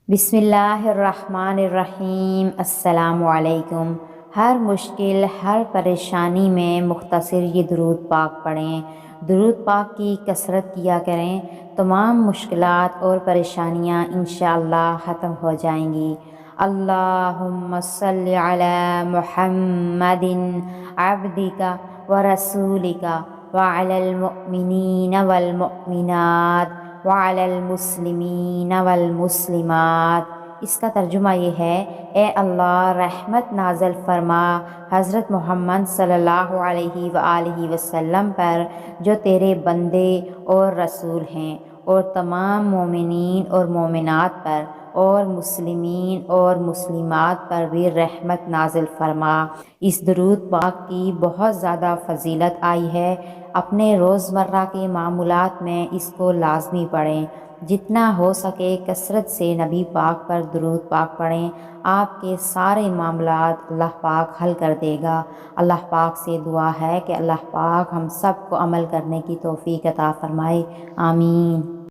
بسم اللہ الرحمن الرحیم۔ السلام علیکم۔ ہر مشکل، ہر پریشانی میں مختصر یہ درود پاک پڑھیں۔ درود پاک کی کثرت کیا کریں، تمام مشکلات اور پریشانیاں انشاءاللہ ختم ہو جائیں گی۔ اللہم صلی علی محمد عبدک ورسولک وعلی المؤمنین والمؤمنات وعلی المسلمین والمسلمات۔ اس کا ترجمہ یہ ہے، اے اللہ رحمت نازل فرما حضرت محمد صلی اللہ علیہ وآلہ وسلم پر جو تیرے بندے اور رسول ہیں، اور تمام مومنین اور مومنات پر، اور مسلمین اور مسلمات پر بھی رحمت نازل فرما۔ اس درود پاک کی بہت زیادہ فضیلت آئی ہے۔ اپنے روزمرہ کے معمولات میں اس کو لازمی پڑھیں۔ جتنا ہو سکے کثرت سے نبی پاک پر درود پاک پڑھیں، آپ کے سارے معاملات اللہ پاک حل کر دے گا۔ اللہ پاک سے دعا ہے کہ اللہ پاک ہم سب کو عمل کرنے کی توفیق عطا فرمائے، آمین۔